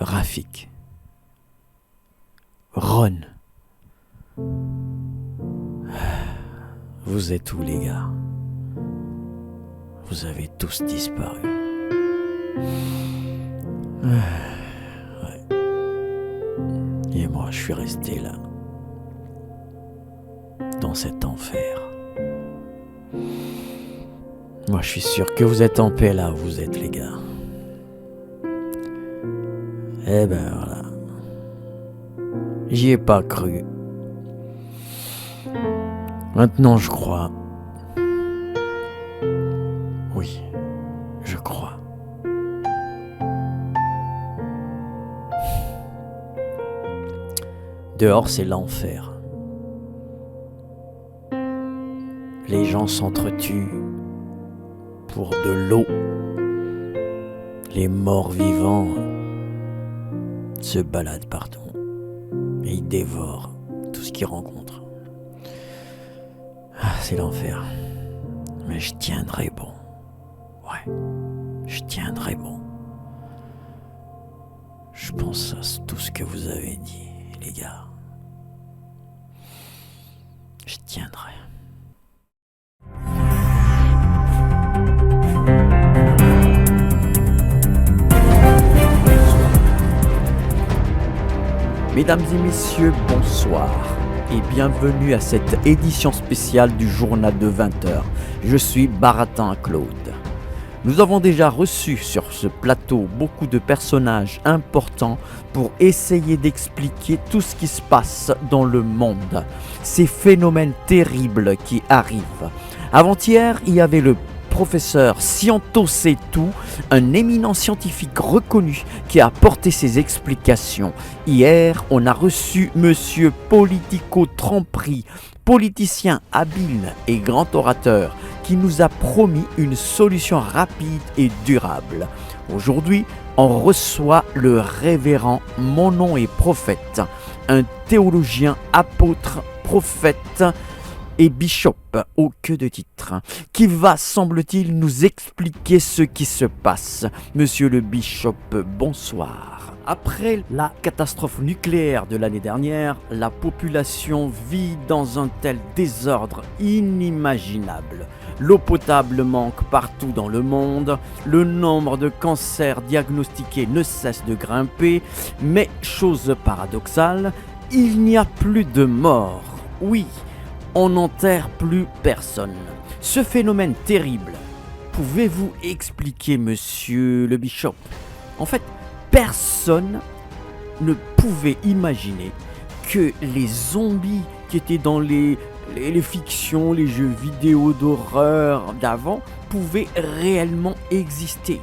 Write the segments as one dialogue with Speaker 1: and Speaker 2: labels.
Speaker 1: Rafik, Ron, vous êtes où les gars? Vous avez tous disparu. Ouais. Et moi je suis resté là, dans cet enfer. Moi je suis sûr que vous êtes en paix là où vous êtes les gars. Eh ben voilà. J'y ai pas cru. Maintenant je crois. Oui, je crois. Dehors c'est l'enfer. Les gens s'entretuent pour de l'eau. Les morts vivants se baladent partout et ils dévorent tout ce qu'ils rencontrent. Ah, c'est l'enfer. Mais je tiendrai bon. Ouais, je tiendrai bon. Je pense à tout ce que vous avez dit, les gars. Je tiendrai. Mesdames et messieurs, bonsoir et bienvenue à cette édition spéciale du journal de 20h. Je suis Baratin Claude. Nous avons déjà reçu sur ce plateau beaucoup de personnages importants pour essayer d'expliquer tout ce qui se passe dans le monde, ces phénomènes terribles qui arrivent. Avant-hier, il y avait le professeur Sciento Setou, un éminent scientifique reconnu qui a apporté ses explications. Hier, on a reçu Monsieur Politico Tromperie, politicien habile et grand orateur, qui nous a promis une solution rapide et durable. Aujourd'hui, on reçoit le révérend Mon Nom est Prophète, un théologien, apôtre, prophète et bishop au queue de titre, qui va, semble-t-il, nous expliquer ce qui se passe. Monsieur le bishop, bonsoir. Après la catastrophe nucléaire de l'année dernière, la population vit dans un tel désordre inimaginable. L'eau potable manque partout dans le monde, le nombre de cancers diagnostiqués ne cesse de grimper, mais chose paradoxale, il n'y a plus de morts. Oui, on n'enterre plus personne. Ce phénomène terrible, pouvez-vous expliquer, monsieur le bishop? En fait, personne ne pouvait imaginer que les zombies qui étaient dans les fictions, les jeux vidéo d'horreur d'avant pouvaient réellement exister.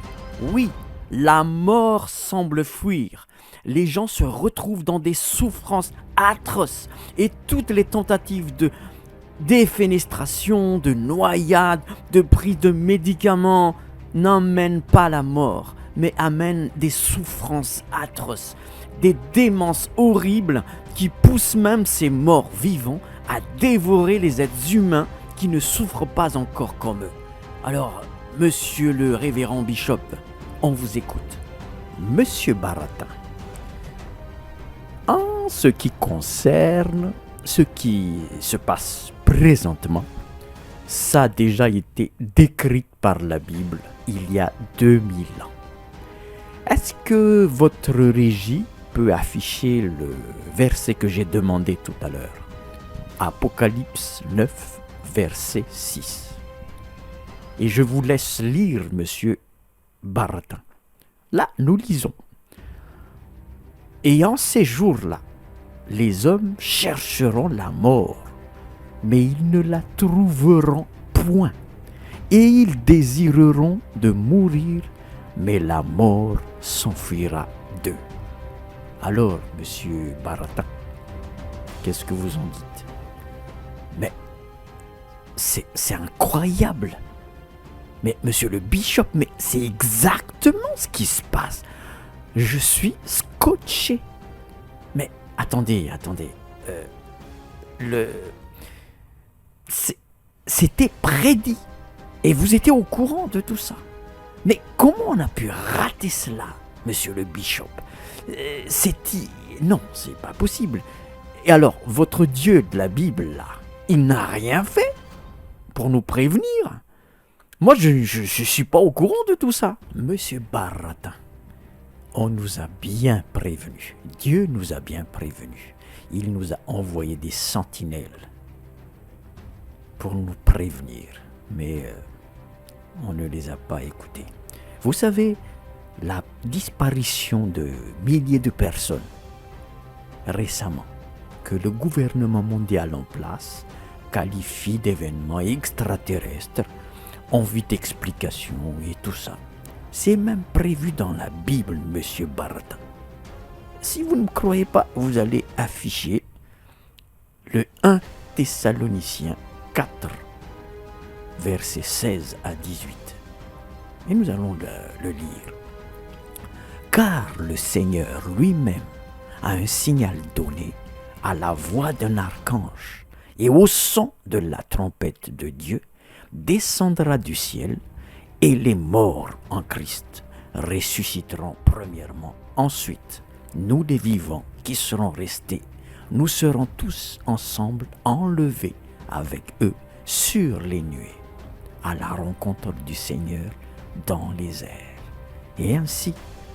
Speaker 1: Oui, la mort semble fuir. Les gens se retrouvent dans des souffrances atroces et toutes les tentatives de défenestration, de noyade, de prise de médicaments n'emmènent pas la mort, mais amènent des souffrances atroces, des démences horribles qui poussent même ces morts vivants à dévorer les êtres humains qui ne souffrent pas encore comme eux. Alors, monsieur le révérend bishop, on vous écoute. Monsieur Baratin, en ce qui concerne ce qui se passe présentement, ça a déjà été décrit par la Bible il y a 2000 ans. Est-ce que votre régie peut afficher le verset que j'ai demandé tout à l'heure? Apocalypse 9, verset 6. Et je vous laisse lire, monsieur Baratin. Là, nous lisons. Et en ces jours-là, les hommes chercheront la mort, mais ils ne la trouveront point. Et ils désireront de mourir, mais la mort s'enfuira d'eux. Alors, monsieur Baratin, qu'est-ce que vous en dites? Mais c'est incroyable. Mais monsieur le bishop, mais c'est exactement ce qui se passe. Je suis scotché. Mais attendez. C'était prédit. Et vous étiez au courant de tout ça. Mais comment on a pu rater cela? monsieur le bishop. Non, c'est pas possible. Et alors, votre Dieu de la Bible, là, il n'a rien fait pour nous prévenir. Moi, je ne suis pas au courant de tout ça. Monsieur Baratin, on nous a bien prévenus. Dieu nous a bien prévenus. Il nous a envoyé des sentinelles pour nous prévenir. Mais on ne les a pas écoutés. Vous savez, la disparition de milliers de personnes récemment que le gouvernement mondial en place qualifie d'événements extraterrestres, envie d'explication et tout ça. C'est même prévu dans la Bible, monsieur Baratin. Si vous ne me croyez pas, vous allez afficher le 1 Thessaloniciens 4, versets 16 à 18. Et nous allons le lire. Car le Seigneur lui-même a un signal donné à la voix d'un archange et au son de la trompette de Dieu, descendra du ciel, et les morts en Christ ressusciteront premièrement. Ensuite, nous les vivants qui serons restés, nous serons tous ensemble enlevés avec eux sur les nuées, à la rencontre du Seigneur dans les airs. Et ainsi,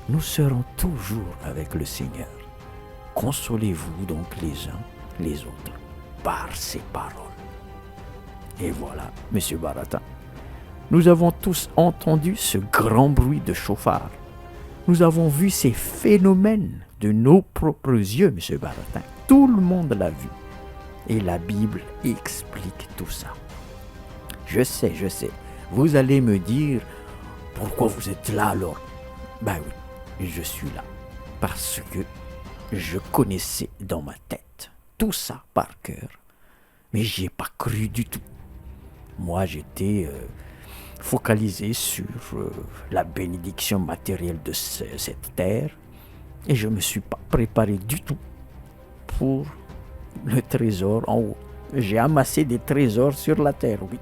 Speaker 1: nous serons toujours avec le Seigneur. Consolez-vous donc les uns les autres par ces paroles. Et voilà, monsieur Baratin, nous avons tous entendu ce grand bruit de chauffard. Nous avons vu ces phénomènes de nos propres yeux, monsieur Baratin. Tout le monde l'a vu. Et la Bible explique tout ça. Je sais. Vous allez me dire, pourquoi vous êtes là alors? Ben oui, je suis là. Parce que je connaissais dans ma tête tout ça par cœur. Mais j'y ai pas cru du tout. Moi, j'étais focalisé sur la bénédiction matérielle de cette terre. Et je ne me suis pas préparé du tout pour le trésor en haut. J'ai amassé des trésors sur la terre, oui.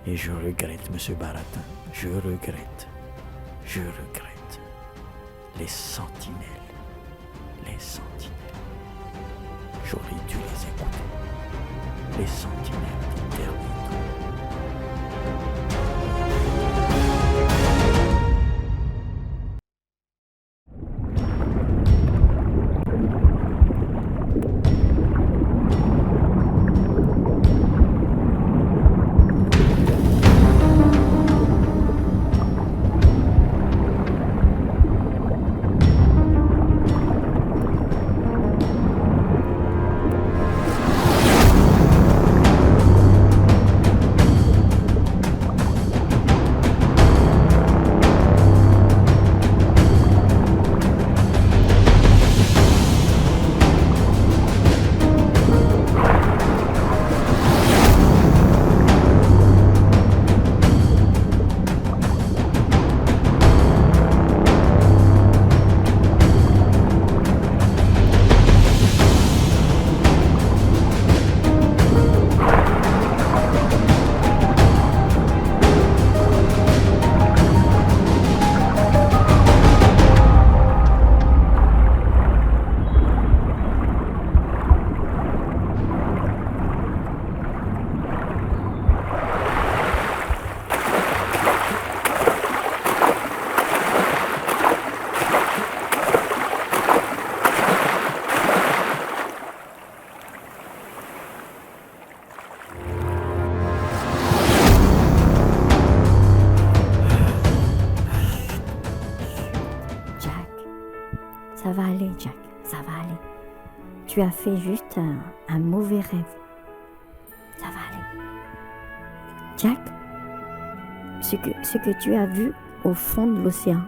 Speaker 1: Et je regrette, monsieur Baratin, je regrette. Les sentinelles. J'aurais dû les écouter. Les sentinelles du dernier temps.
Speaker 2: Ça va aller, Jack, ça va aller. Tu as fait juste un mauvais rêve. Ça va aller. Jack, ce que tu as vu au fond de l'océan,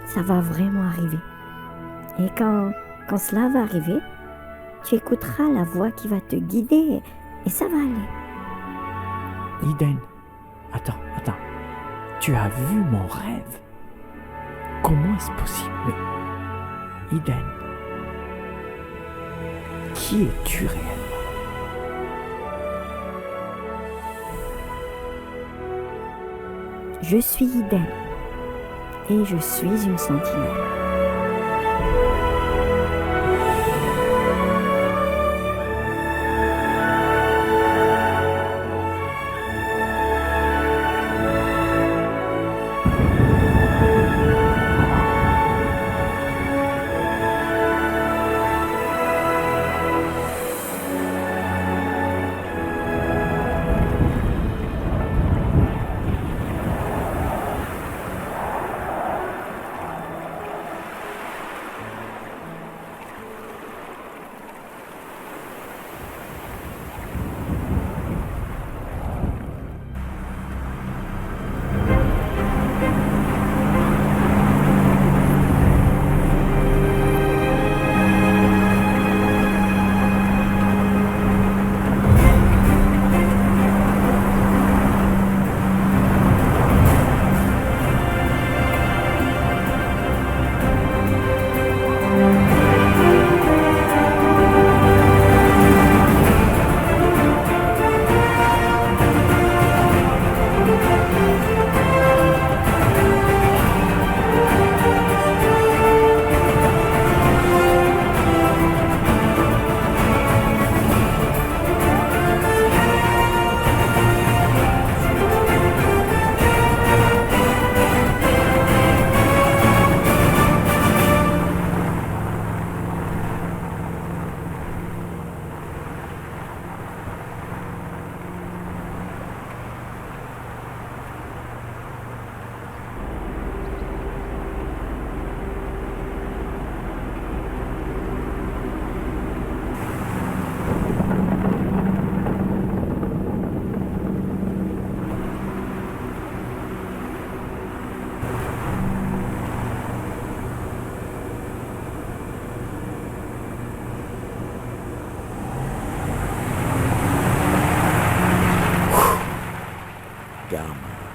Speaker 2: ça va vraiment arriver. Et quand cela va arriver, tu écouteras la voix qui va te guider et ça va aller.
Speaker 1: Eden, attends. Tu as vu mon rêve? Comment est-ce possible? Eden, qui es-tu réellement?
Speaker 2: Je suis Eden et je suis une sentinelle.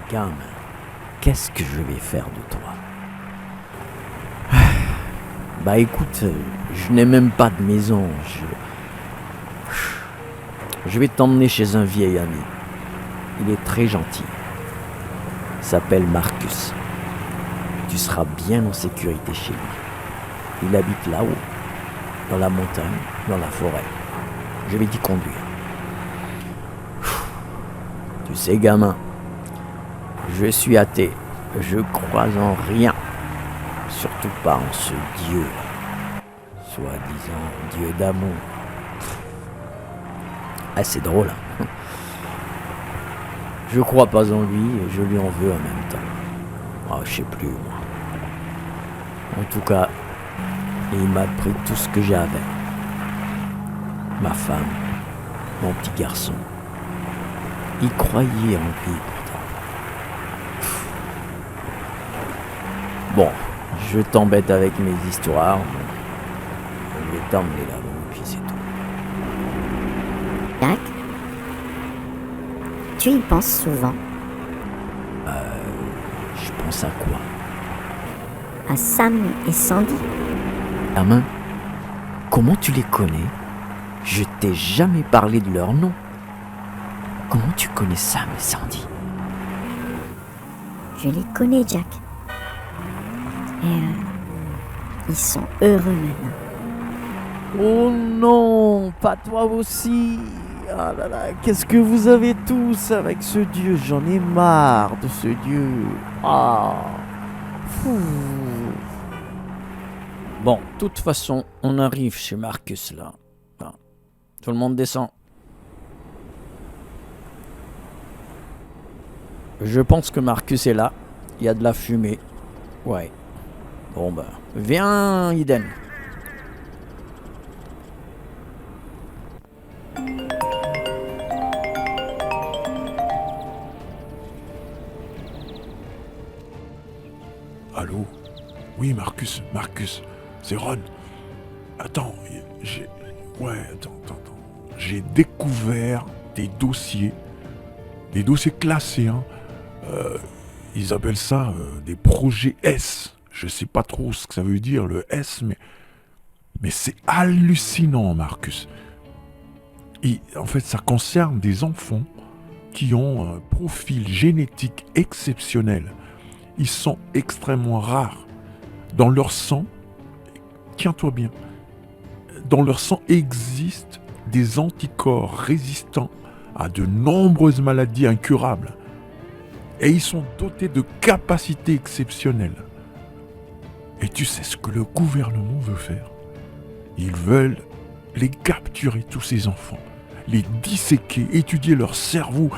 Speaker 1: Gamin, qu'est-ce que je vais faire de toi? Bah écoute, je n'ai même pas de maison. Je vais t'emmener chez un vieil ami. Il est très gentil. Il s'appelle Marcus. Tu seras bien en sécurité chez lui. Il habite là-haut, dans la montagne, dans la forêt. Je vais t'y conduire. Tu sais, gamin, je suis athée. Je crois en rien. Surtout pas en ce Dieu, soi-disant Dieu d'amour. Ah, c'est drôle, hein. Je crois pas en lui et je lui en veux en même temps. Ah, je sais plus, moi. En tout cas, il m'a pris tout ce que j'avais. Ma femme, mon petit garçon. Il croyait en lui pourtant. Bon, je t'embête avec mes histoires. Je vais t'emmener là-bas, puis c'est tout.
Speaker 2: Jack, tu y penses souvent?
Speaker 1: Je pense à quoi?
Speaker 2: À Sam et Sandy.
Speaker 1: Gamin, comment tu les connais? Je t'ai jamais parlé de leur nom. Comment tu connais Sam et Sandy?
Speaker 2: Je les connais, Jack. Et ils sont heureux maintenant.
Speaker 1: Oh non, pas toi aussi. Ah là là, qu'est-ce que vous avez tous avec ce Dieu? J'en ai marre de ce Dieu. Ah. Fou. Bon, de toute façon, on arrive chez Marcus là. Enfin, tout le monde descend. Je pense que Marcus est là. Il y a de la fumée. Ouais. Bon bah, viens Eden.
Speaker 3: Allô? Oui, Marcus, c'est Ron. Attends, attends. J'ai découvert des dossiers classés, hein. Ils appellent ça des projets S. Je sais pas trop ce que ça veut dire, le S, mais c'est hallucinant, Marcus. En fait, ça concerne des enfants qui ont un profil génétique exceptionnel. ils sont extrêmement rares. Dans leur sang, tiens-toi bien, dans leur sang existent des anticorps résistants à de nombreuses maladies incurables. Et ils sont dotés de capacités exceptionnelles. Et tu sais ce que le gouvernement veut faire? Ils veulent les capturer, tous ces enfants, les disséquer, étudier leur cerveau,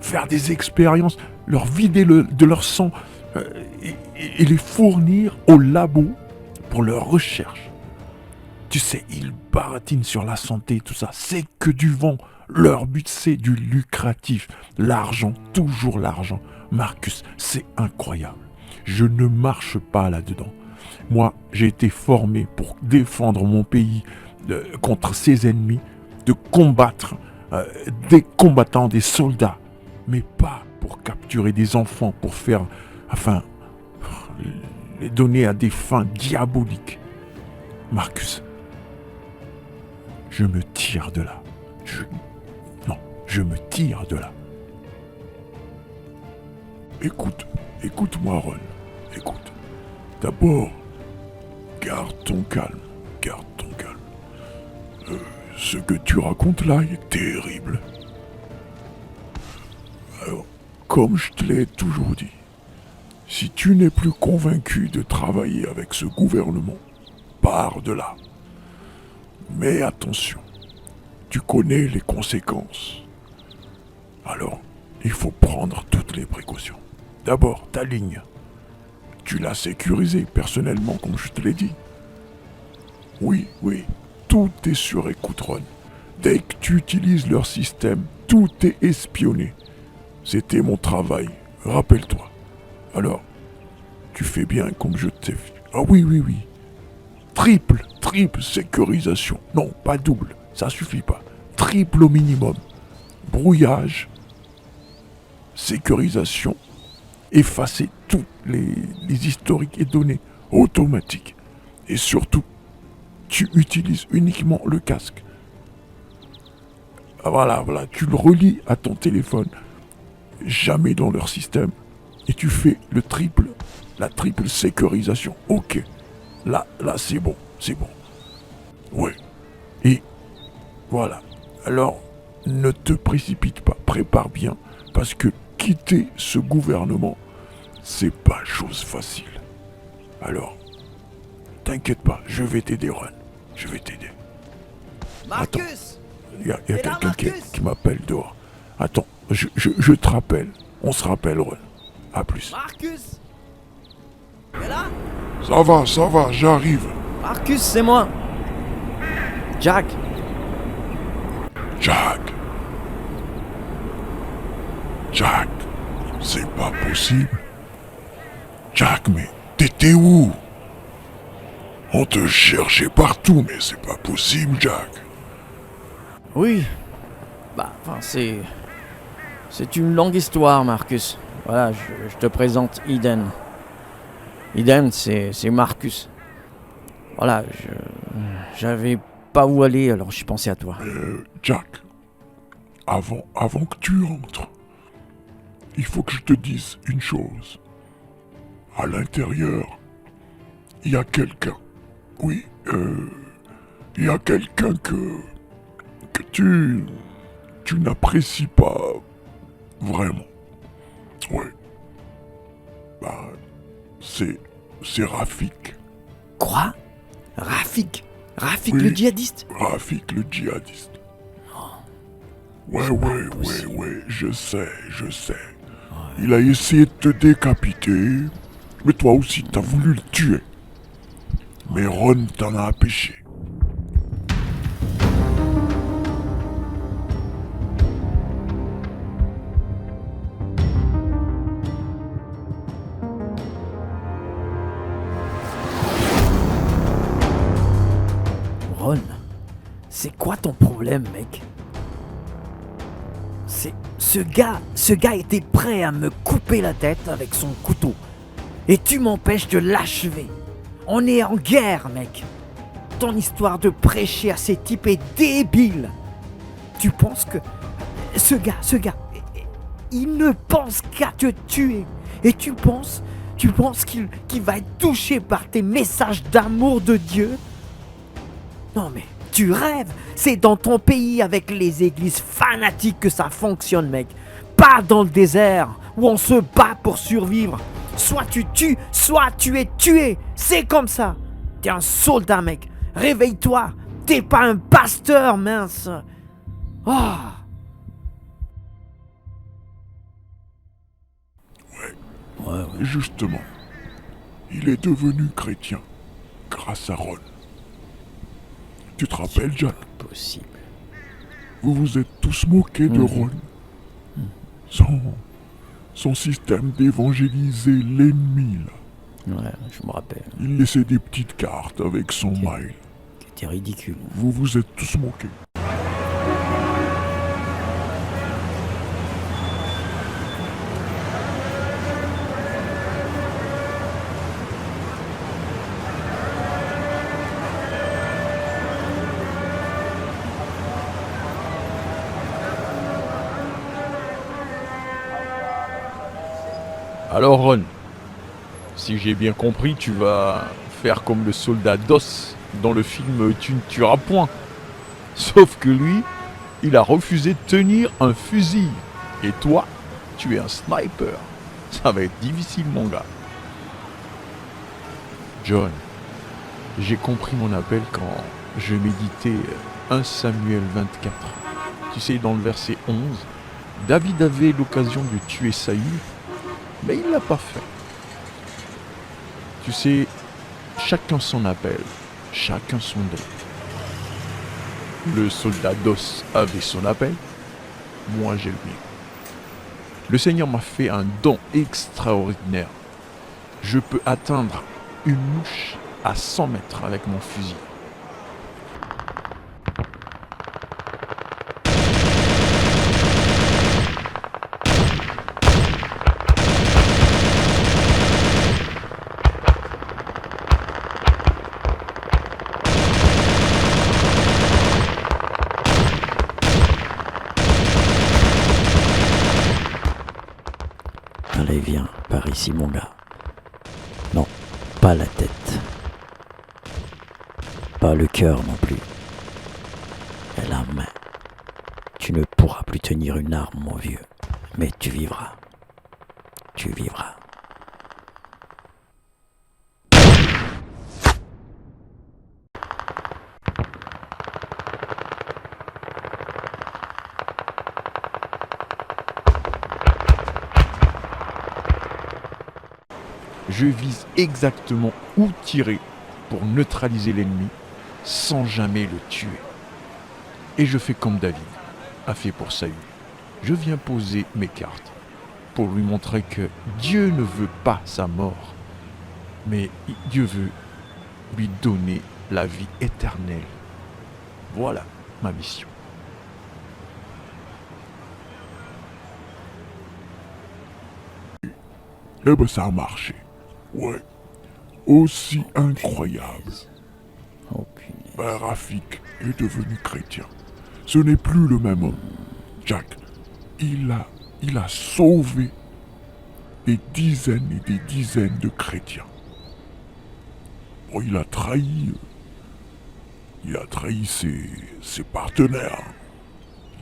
Speaker 3: faire des expériences, leur vider de leur sang et les fournir au labo pour leurs recherches. Tu sais, ils baratinent sur la santé, tout ça, c'est que du vent. Leur but, c'est du lucratif. L'argent, toujours l'argent. Marcus, c'est incroyable. Je ne marche pas là-dedans. Moi, j'ai été formé pour défendre mon pays contre ses ennemis, de combattre des combattants, des soldats, mais pas pour capturer des enfants, pour faire, les donner à des fins diaboliques. Marcus, je me tire de là. Je me tire de là. Écoute-moi, Ron. Écoute. D'abord, garde ton calme. Ce que tu racontes là est terrible. Alors, comme je te l'ai toujours dit, si tu n'es plus convaincu de travailler avec ce gouvernement, pars de là. Mais attention, tu connais les conséquences. Alors, il faut prendre toutes les précautions. D'abord, ta ligne. Tu l'as sécurisée personnellement, comme je te l'ai dit. Oui, tout est sur écoute, Ron. Dès que tu utilises leur système, tout est espionné. C'était mon travail, rappelle-toi. Alors, tu fais bien comme je t'ai fait. Ah oui. Triple sécurisation. Non, pas double, ça suffit pas. Triple au minimum. Brouillage, sécurisation, effacer tous les historiques et données automatiques. Et surtout, tu utilises uniquement le casque. Voilà, tu le relis à ton téléphone, jamais dans leur système, et tu fais la triple sécurisation. Ok, là c'est bon. Ouais, et voilà. Alors, ne te précipite pas, prépare bien, parce que quitter ce gouvernement, c'est pas chose facile. Alors, t'inquiète pas, je vais t'aider, Ron. Je vais t'aider.
Speaker 4: Marcus!
Speaker 3: Il y a quelqu'un qui m'appelle dehors. Attends, je te rappelle. On se rappelle, Ron. À plus.
Speaker 4: Marcus! T'es là?
Speaker 3: Ça va, j'arrive.
Speaker 4: Marcus, c'est moi! Jack!
Speaker 3: Jack, c'est pas possible. Jack, mais t'étais où? On te cherchait partout, mais c'est pas possible, Jack.
Speaker 1: Oui. C'est une longue histoire, Marcus. Voilà, je te présente Eden. Eden, c'est Marcus. Voilà, j'avais pas où aller, alors j'ai pensé à toi.
Speaker 3: Jack, avant que tu rentres, il faut que je te dise une chose. À l'intérieur, il y a quelqu'un. Oui, il y a quelqu'un que tu n'apprécies pas vraiment. Ouais. C'est Rafik.
Speaker 1: Quoi? Rafik? Rafik
Speaker 3: Oui.
Speaker 1: le djihadiste?
Speaker 3: Rafik le djihadiste. Ouais, je sais. Il a essayé de te décapiter, mais toi aussi t'as voulu le tuer. Mais Ron t'en a empêché.
Speaker 1: Ron, c'est quoi ton problème, mec? Ce gars était prêt à me couper la tête avec son couteau. Et tu m'empêches de l'achever. On est en guerre, mec. Ton histoire de prêcher à ces types est débile. Tu penses que ce gars, il ne pense qu'à te tuer. Et tu penses Tu penses qu'il va être touché par tes messages d'amour de Dieu? Non mais, tu rêves! C'est dans ton pays avec les églises fanatiques que ça fonctionne, mec. Pas dans le désert, où on se bat pour survivre. Soit tu tues, soit tu es tué. C'est comme ça. T'es un soldat, mec. Réveille-toi. T'es pas un pasteur, mince. Oh. Ouais.
Speaker 3: Justement, il est devenu chrétien grâce à Ron. Tu te rappelles, Jack?
Speaker 1: Possible.
Speaker 3: Vous vous êtes tous moqués de Ron. Son système d'évangéliser l'ennemi, là.
Speaker 1: Ouais, je me rappelle.
Speaker 3: Il laissait des petites cartes avec son mail.
Speaker 1: C'était ridicule.
Speaker 3: Vous vous êtes tous moqués.
Speaker 5: Alors Ron, si j'ai bien compris, tu vas faire comme le soldat DOS dans le film Tu ne tueras point. Sauf que lui, il a refusé de tenir un fusil. Et toi, tu es un sniper. Ça va être difficile, mon gars. John, j'ai compris mon appel quand je méditais 1 Samuel 24. Tu sais, dans le verset 11, David avait l'occasion de tuer Saül, mais il ne l'a pas fait. Tu sais, chacun son appel, chacun son don. Le soldat d'os avait son appel, moi j'ai le mien. Le Seigneur m'a fait un don extraordinaire. Je peux atteindre une mouche à 100 mètres avec mon fusil.
Speaker 1: Allez, viens, par ici, mon gars. Non, pas la tête. Pas le cœur non plus. Et la main. Tu ne pourras plus tenir une arme, mon vieux. Mais tu vivras. Tu vivras.
Speaker 5: Je vise exactement où tirer pour neutraliser l'ennemi sans jamais le tuer. Et je fais comme David a fait pour Saül. Je viens poser mes cartes pour lui montrer que Dieu ne veut pas sa mort, mais Dieu veut lui donner la vie éternelle. Voilà ma mission.
Speaker 3: Eh ben ça a marché. Ouais. Aussi incroyable.
Speaker 1: Oh punaise.
Speaker 3: Ben Rafik est devenu chrétien. Ce n'est plus le même homme. Jack, il a sauvé des dizaines et des dizaines de chrétiens. Bon, il a trahi ses partenaires,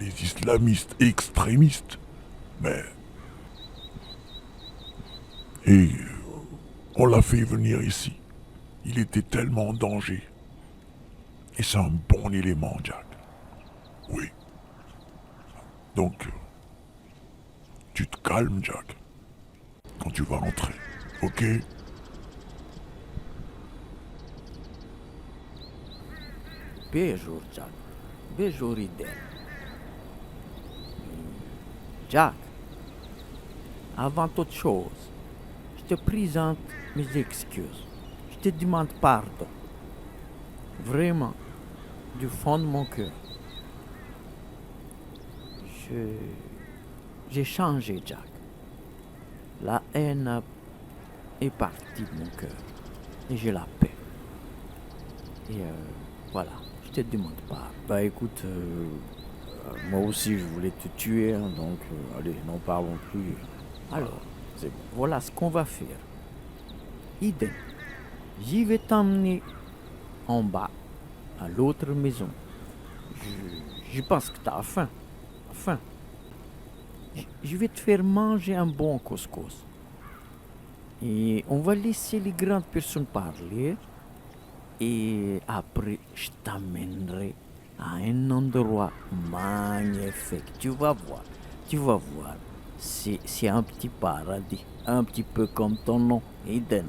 Speaker 3: les islamistes extrémistes, mais... Et on l'a fait venir ici. Il était tellement en danger. Et c'est un bon élément, Jack. Oui. Donc, tu te calmes, Jack. Quand tu vas entrer, ok?
Speaker 1: Bonjour, Jack. Bonjour, Idel. Jack, avant toute chose, je te présente mes excuses. Je te demande pardon. Vraiment, du fond de mon cœur. J'ai changé, Jack. La haine est partie de mon cœur. Et j'ai la paix. Et voilà, je te demande pas. Bah écoute, moi aussi je voulais te tuer, hein, donc allez, n'en parlons plus. Alors, voilà ce qu'on va faire. Eden, j'y vais t'emmener en bas, à l'autre maison. Je pense que t'as faim. Faim. Je vais te faire manger un bon couscous. Et on va laisser les grandes personnes parler. Et après, je t'amènerai à un endroit magnifique. Tu vas voir. C'est un petit paradis. Un petit peu comme ton nom, Eden.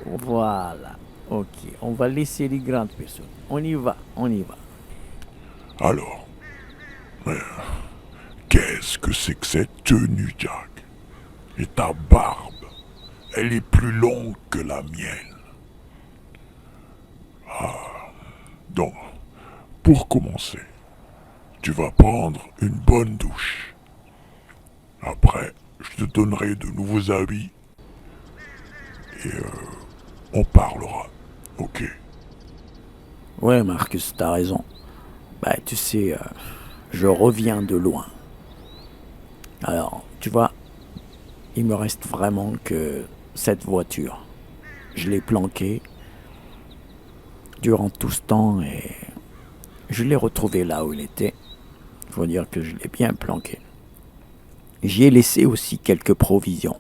Speaker 1: Voilà. Ok, on va laisser les grandes personnes. On y va.
Speaker 3: Alors, qu'est-ce que c'est que cette tenue, Jack? Et ta barbe, elle est plus longue que la mienne. Donc, pour commencer, tu vas prendre une bonne douche. Après, je te donnerai de nouveaux habits. Et on parlera. Ok?
Speaker 1: Ouais, Marcus, t'as raison. Bah, tu sais, je reviens de loin. Alors, tu vois, il me reste vraiment que cette voiture. Je l'ai planquée durant tout ce temps et je l'ai retrouvée là où il était. Il faut dire que je l'ai bien planquée. J'y ai laissé aussi quelques provisions.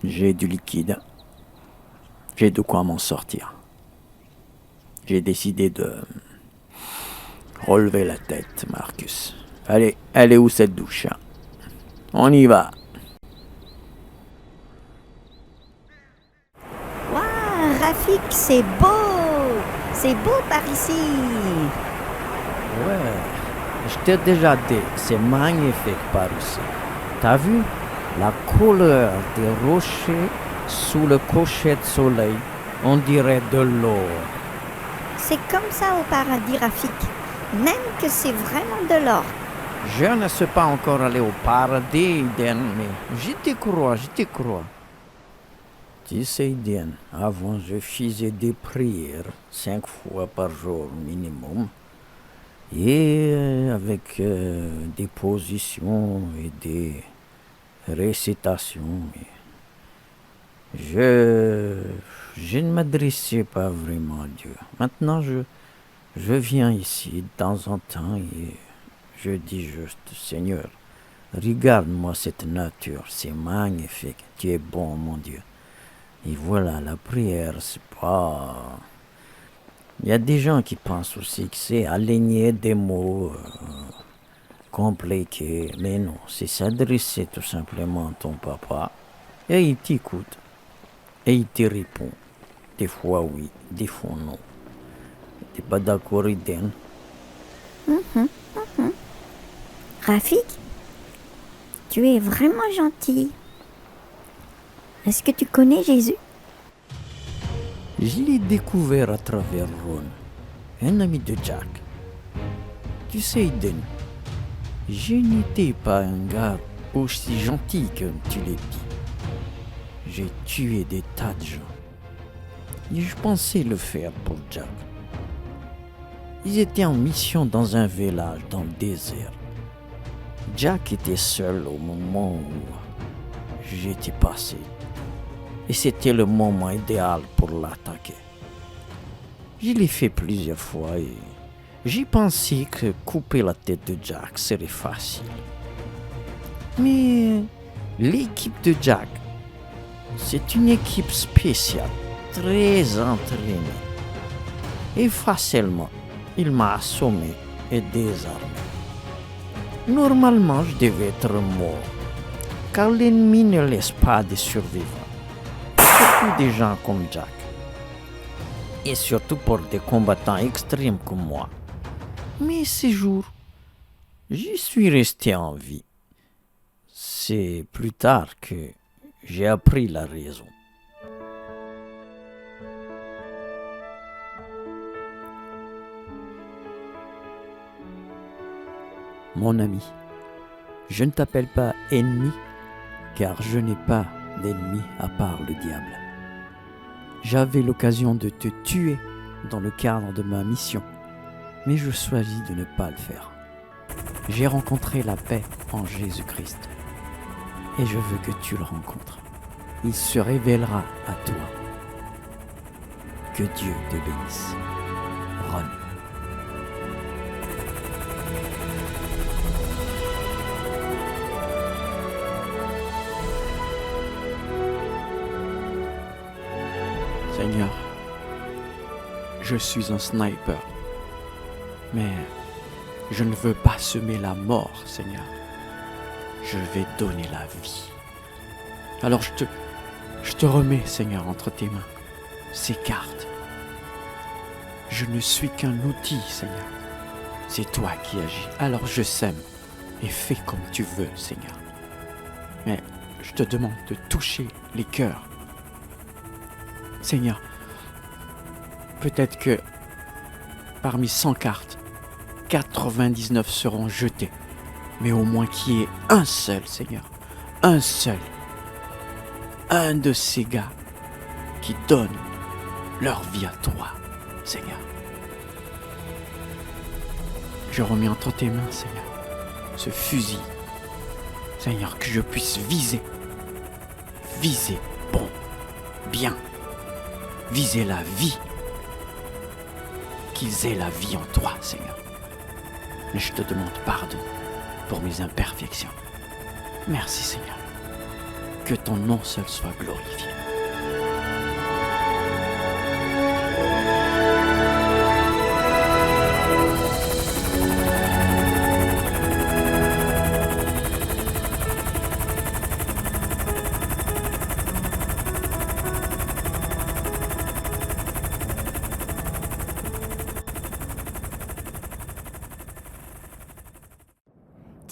Speaker 1: J'ai du liquide. J'ai de quoi m'en sortir. J'ai décidé de relever la tête, Marcus. Allez, elle est où cette douche? On y va.
Speaker 2: Waouh, Rafik, c'est beau! C'est beau par ici!
Speaker 1: Ouais, je t'ai déjà dit, c'est magnifique par ici. T'as vu la couleur des rochers sous le coucher de soleil? On dirait de l'or.
Speaker 2: C'est comme ça au paradis, Rafik. Même que c'est vraiment de l'or.
Speaker 1: Je ne suis pas encore allé au paradis, Eden, mais je te crois. Tu sais, Eden, avant je faisais des prières 5 fois par jour minimum. Et avec des positions et des récitations. Je ne m'adressais pas vraiment à Dieu. Maintenant, je viens ici de temps en temps et je dis juste, Seigneur, regarde-moi cette nature, c'est magnifique, tu es bon, mon Dieu. Et voilà, la prière, c'est pas... Il y a des gens qui pensent aussi que c'est aligner des mots compliqués, mais non, c'est s'adresser tout simplement à ton papa et il t'écoute et il te répond. Des fois oui, des fois non. T'es pas d'accord, Eden?
Speaker 2: Rafik, tu es vraiment gentil. Est-ce que tu connais Jésus?
Speaker 1: Je l'ai découvert à travers Ron, un ami de Jack. Tu sais, Eden, je n'étais pas un gars aussi gentil que tu l'as dit. J'ai tué des tas de gens. Et je pensais le faire pour Jack. Ils étaient en mission dans un village dans le désert. Jack était seul au moment où j'étais passé. Et c'était le moment idéal pour l'attaquer. Je l'ai fait plusieurs fois et j'ai pensé que couper la tête de Jack serait facile. Mais l'équipe de Jack, c'est une équipe spéciale, très entraînée. Et facilement, il m'a assommé et désarmé. Normalement, je devais être mort, car l'ennemi ne laisse pas de survivants. Surtout des gens comme Jack. Et surtout pour des combattants extrêmes comme moi. Mais ces jours, j'y suis resté en vie. C'est plus tard que j'ai appris la raison. Mon ami, je ne t'appelle pas ennemi, car je n'ai pas d'ennemi à part le diable. J'avais l'occasion de te tuer dans le cadre de ma mission, mais je choisis de ne pas le faire. J'ai rencontré la paix en Jésus-Christ. Et je veux que tu le rencontres. Il se révélera à toi. Que Dieu te bénisse. Ron. Seigneur, je suis un sniper, mais je ne veux pas semer la mort, Seigneur. Je vais donner la vie. Alors je te remets, Seigneur, entre tes mains, ces cartes. Je ne suis qu'un outil, Seigneur. C'est toi qui agis. Alors je sème et fais comme tu veux, Seigneur. Mais je te demande de toucher les cœurs. Seigneur, peut-être que parmi 100 cartes, 99 seront jetées. Mais au moins qu'il y ait un seul, Seigneur. Un seul. Un de ces gars qui donnent leur vie à toi, Seigneur. Je remets entre tes mains, Seigneur, ce fusil. Seigneur, que je puisse viser. Viser bon, bien. Viser la vie. Qu'ils aient la vie en toi, Seigneur. Mais je te demande pardon pour mes imperfections. Merci, Seigneur. Que ton nom seul soit glorifié.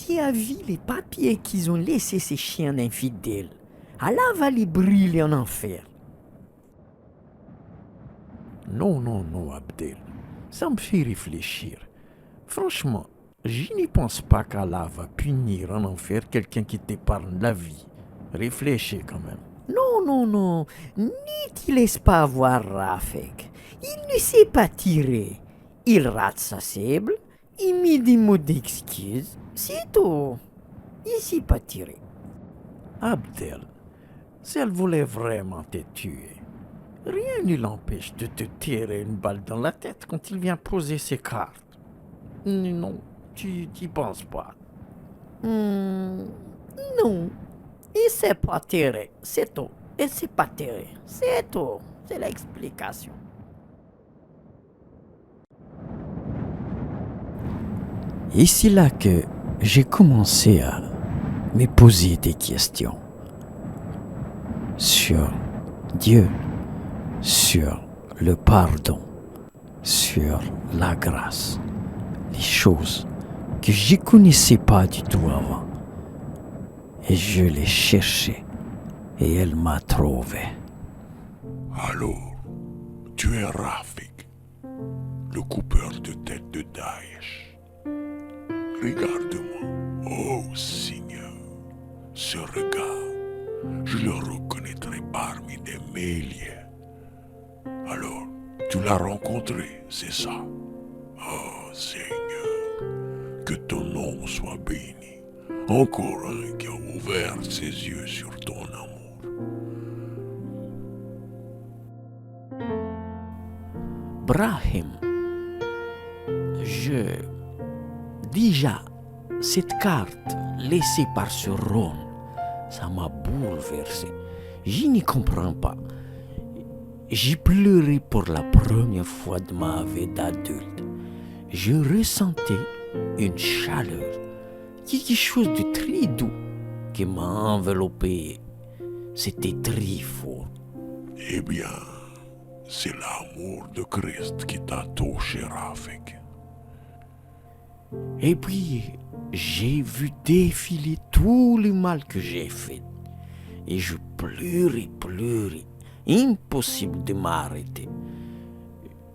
Speaker 6: Tu as vu les papiers qu'ils ont laissés ces chiens infidèles? Allah va les brûler en enfer.
Speaker 3: Non, non, non, Abdel. Ça me fait réfléchir. Franchement, je n'y pense pas qu'Allah va punir en enfer quelqu'un qui t'épargne la vie. Réfléchis quand même.
Speaker 6: Non, non, non. Ne t'y laisse pas avoir, Rafik. Il ne sait pas tirer. Il rate sa cible. Il met des mots d'excuses. C'est tout. Il ne sait pas tirer.
Speaker 3: Abdel, si elle voulait vraiment te tuer, rien ne l'empêche de te tirer une balle dans la tête quand il vient poser ses cartes. Non, tu n'y penses pas.
Speaker 6: Non. Il ne sait pas tirer. C'est tout. Il ne sait pas tirer. C'est tout. C'est l'explication.
Speaker 1: Et c'est là que j'ai commencé à me poser des questions sur Dieu, sur le pardon, sur la grâce, les choses que je ne connaissais pas du tout avant. Et je l'ai cherchée et elle m'a trouvé.
Speaker 3: Alors, tu es Rafik, le coupeur de tête de Daesh. Regarde-moi, oh Seigneur, ce regard, je le reconnaîtrai parmi des milliers. Alors, tu l'as rencontré, c'est ça. Oh Seigneur, que ton nom soit béni. Encore un qui a ouvert ses yeux sur ton amour.
Speaker 1: Brahim, déjà, cette carte laissée par ce Ron, ça m'a bouleversé. Je n'y comprends pas. J'ai pleuré pour la première fois de ma vie d'adulte. Je ressentais une chaleur, quelque chose de très doux qui m'a enveloppé. C'était très fort.
Speaker 3: Eh bien, c'est l'amour de Christ qui t'a touché, Rafik.
Speaker 1: Et puis, j'ai vu défiler tout le mal que j'ai fait. Et je pleurais. Impossible de m'arrêter.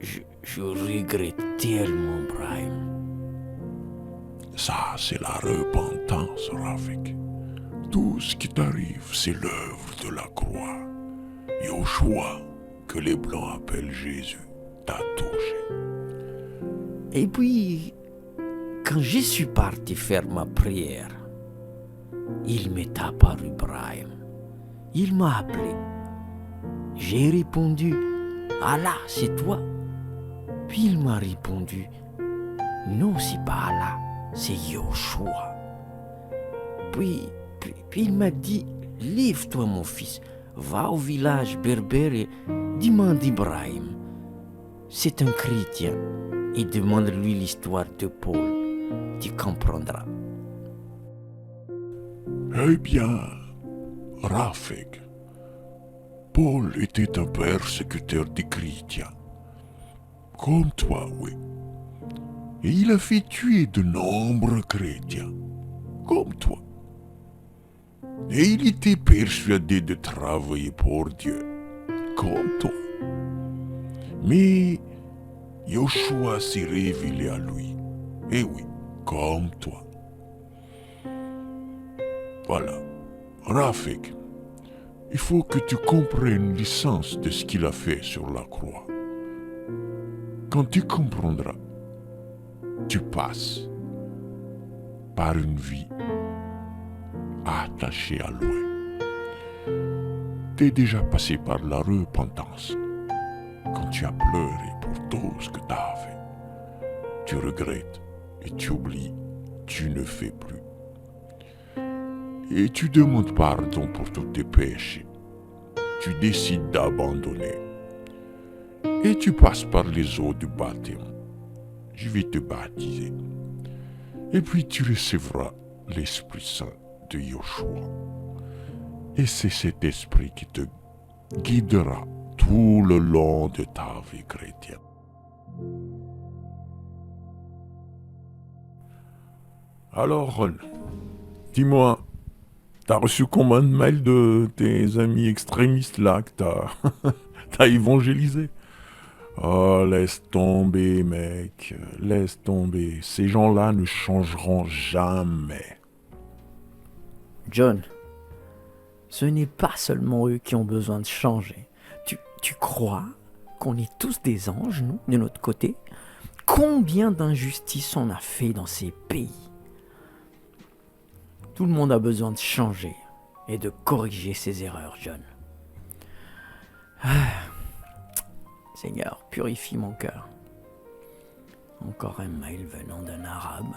Speaker 1: Je regrette tellement, Brahim.
Speaker 3: Ça, c'est la repentance, Rafik. Tout ce qui t'arrive, c'est l'œuvre de la croix. Yoshua, que les Blancs appellent Jésus, t'a touché.
Speaker 1: Et puis, quand je suis parti faire ma prière,
Speaker 6: il m'est apparu Brahim. Il m'a appelé. J'ai répondu, Allah, c'est toi. Puis il m'a répondu, non, c'est pas Allah, c'est Yoshua. Puis il m'a dit, lève-toi mon fils, va au village berbère et demande Ibrahim. C'est un chrétien et demande-lui l'histoire de Paul. Tu comprendras.
Speaker 3: Eh bien, Rafik, Paul était un persécuteur des chrétiens. Comme toi, oui. Et il a fait tuer de nombreux chrétiens. Comme toi. Et il était persuadé de travailler pour Dieu. Comme toi. Mais Yoshua s'est révélé à lui. Eh oui, comme toi. Voilà. Rafik, il faut que tu comprennes l'essence de ce qu'il a fait sur la croix. Quand tu comprendras, tu passes par une vie attachée à lui. T'es déjà passé par la repentance. Quand tu as pleuré pour tout ce que tu as fait, tu regrettes et tu oublies, tu ne fais plus. Et tu demandes pardon pour tous tes péchés. Tu décides d'abandonner. Et tu passes par les eaux du baptême. Je vais te baptiser. Et puis tu recevras l'Esprit Saint de Yoshua. Et c'est cet esprit qui te guidera tout le long de ta vie chrétienne. Alors, Ron, dis-moi, t'as reçu combien de mails de tes amis extrémistes là que t'as évangélisé? Oh, laisse tomber, mec, laisse tomber. Ces gens-là ne changeront jamais.
Speaker 6: John, ce n'est pas seulement eux qui ont besoin de changer. Tu crois qu'on est tous des anges, nous, de notre côté? Combien d'injustices on a fait dans ces pays? Tout le monde a besoin de changer et de corriger ses erreurs, John. Seigneur, purifie mon cœur. Encore un mail venant d'un arabe.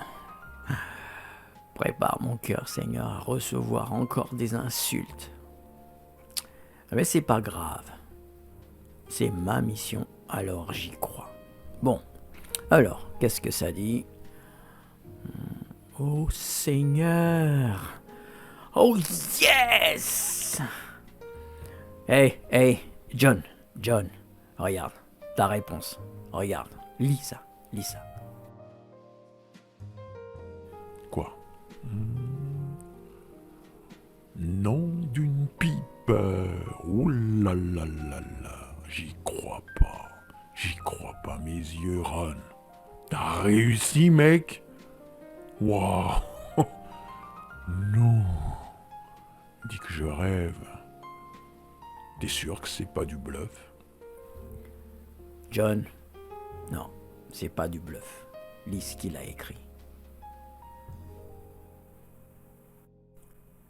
Speaker 6: Prépare mon cœur, Seigneur, à recevoir encore des insultes. Mais c'est pas grave. C'est ma mission, alors j'y crois. Bon, alors, qu'est-ce que ça dit? Oh Seigneur! Oh yes! Hey, John, regarde, ta réponse. Regarde, lis ça.
Speaker 3: Quoi? Nom d'une pipe. Oh là là là là. J'y crois pas, mes yeux, Ron. T'as réussi, mec? Waouh. Non. Dis que je rêve. T'es sûr que c'est pas du bluff?
Speaker 6: John, non, c'est pas du bluff. Lis ce qu'il a écrit.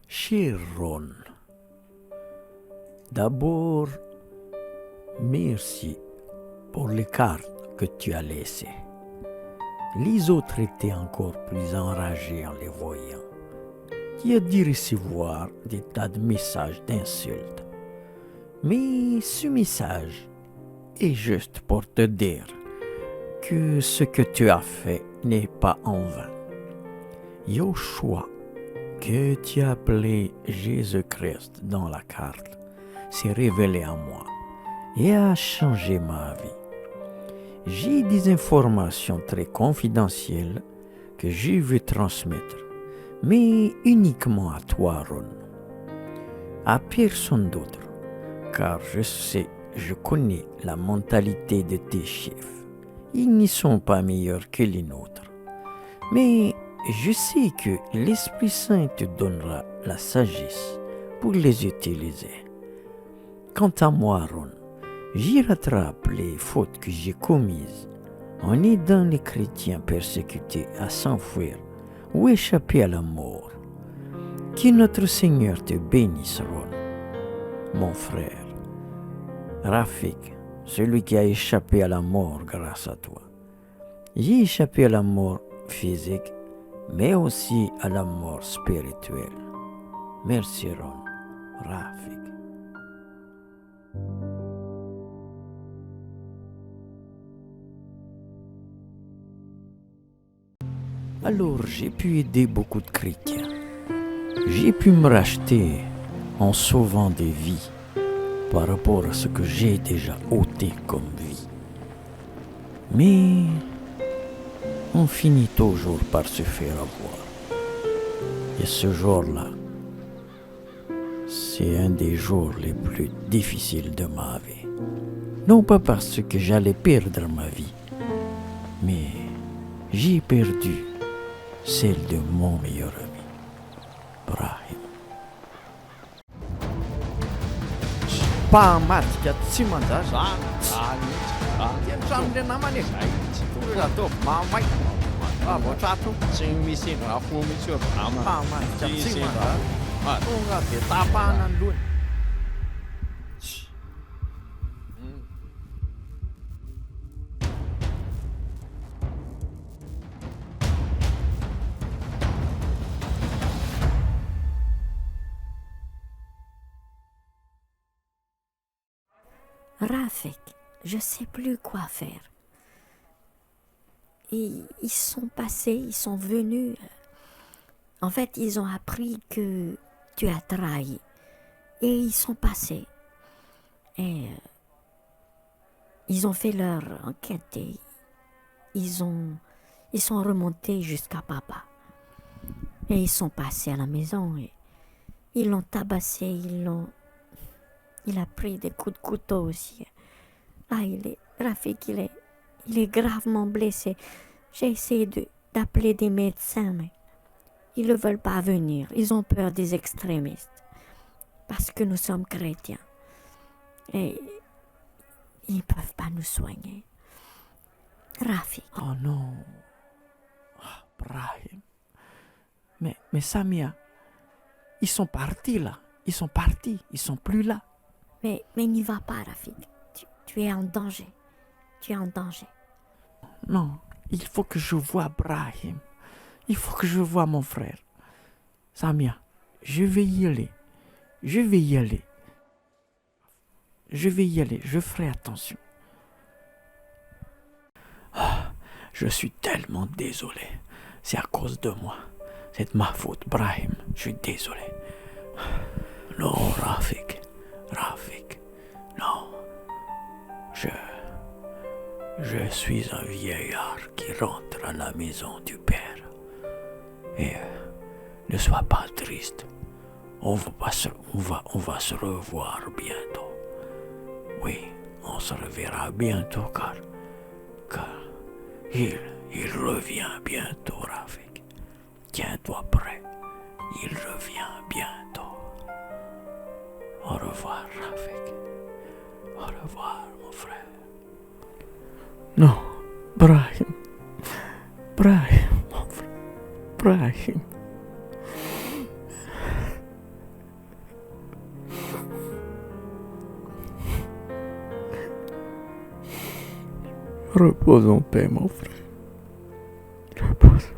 Speaker 6: Cher Ron, d'abord, merci pour les cartes que tu as laissées. Les autres étaient encore plus enragés en les voyant. Tu as dû recevoir des tas de messages d'insultes. Mais ce message est juste pour te dire que ce que tu as fait n'est pas en vain. Yoshua, que tu as appelé Jésus-Christ dans la carte, s'est révélé à moi et a changé ma vie. J'ai des informations très confidentielles que je veux transmettre, mais uniquement à toi, Ron. À personne d'autre, car je connais la mentalité de tes chefs. Ils ne sont pas meilleurs que les nôtres. Mais je sais que l'Esprit Saint te donnera la sagesse pour les utiliser. Quant à moi, Ron, j'y rattrape les fautes que j'ai commises en aidant les chrétiens persécutés à s'enfuir ou échapper à la mort. Que notre Seigneur te bénisse, Ron, mon frère. Rafik, celui qui a échappé à la mort grâce à toi. J'ai échappé à la mort physique, mais aussi à la mort spirituelle. Merci, Ron. Rafik. Alors j'ai pu aider beaucoup de chrétiens. J'ai pu me racheter en sauvant des vies par rapport à ce que j'ai déjà ôté comme vie. Mais on finit toujours par se faire avoir. Et ce jour-là, c'est un des jours les plus difficiles de ma vie. Non pas parce que j'allais perdre ma vie, mais j'ai perdu celle de mon meilleur ami, Brahim. Mpahamatika tsy mandraza Tiantrano le namany e Tolona atao mamay Avotrato
Speaker 7: Tsy misy raha fo mihitsy eo
Speaker 6: Mpahamatika tsy mandraza Tonga dia tapahana ny lohany.
Speaker 2: Rafik, je sais plus quoi faire. Ils sont passés, ils sont venus. En fait, ils ont appris que tu as trahi. Et ils sont passés. Et ils ont fait leur enquête et ils sont remontés jusqu'à papa. Et ils sont passés à la maison et ils l'ont tabassé, il a pris des coups de couteau aussi. Ah, Rafik, il est gravement blessé. J'ai essayé d'appeler des médecins, mais ils ne veulent pas venir. Ils ont peur des extrémistes. Parce que nous sommes chrétiens. Et ils ne peuvent pas nous soigner. Rafik.
Speaker 6: Oh non. Brahim. Mais Samia, ils sont partis là. Ils sont partis. Ils sont plus là.
Speaker 2: Mais n'y va pas, Rafik. Tu es en danger. Tu es en danger.
Speaker 6: Non, il faut que je voie Brahim. Il faut que je voie mon frère. Samia, je vais y aller. Je vais y aller. Je vais y aller. Je ferai attention. Je suis tellement désolé. C'est à cause de moi. C'est de ma faute, Brahim. Je suis désolé. Non, Rafik. Rafik, non. Je suis un vieillard qui rentre à la maison du Père. Et ne sois pas triste. On va se revoir bientôt. Oui, on se reverra bientôt car il revient bientôt, Rafik. Tiens-toi prêt. Il revient bientôt. Au revoir, Rafik. Au revoir, mon frère. Non, Brahim. Brahim, mon frère. Brahim. Repose en paix, mon frère. Repose.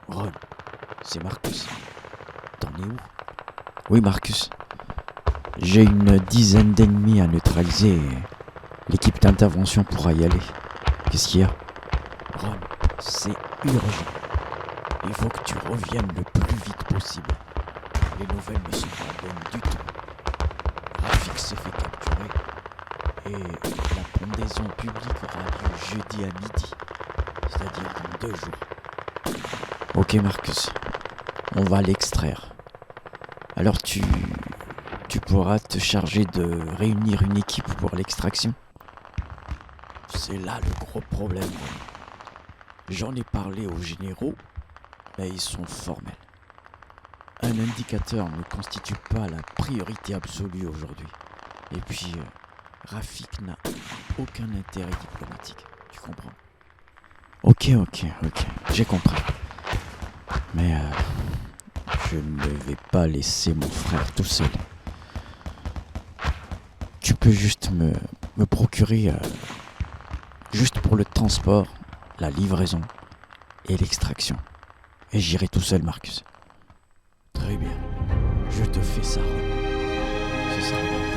Speaker 1: Ron, c'est Marcus. T'en es où? Oui, Marcus. J'ai une dizaine d'ennemis à neutraliser et l'équipe d'intervention pourra y aller. Qu'est-ce qu'il y a? Ron, c'est urgent. Il faut que tu reviennes le plus vite possible. Les nouvelles ne sont pas bonnes du tout. Rafik s'est fait capturer et la pendaison publique aura lieu jeudi à midi, c'est-à-dire dans 2 jours. Ok Marcus, on va l'extraire. Alors tu pourras te charger de réunir une équipe pour l'extraction. C'est là le gros problème. J'en ai parlé aux généraux, mais ils sont formels. Un indicateur ne constitue pas la priorité absolue aujourd'hui. Et puis, Rafik n'a aucun intérêt diplomatique. Tu comprends? Ok, j'ai compris. Mais je ne vais pas laisser mon frère tout seul. Tu peux juste me procurer, juste pour le transport, la livraison et l'extraction. Et j'irai tout seul, Marcus. Très bien. Je te fais ça, Ron. Ce sera bien.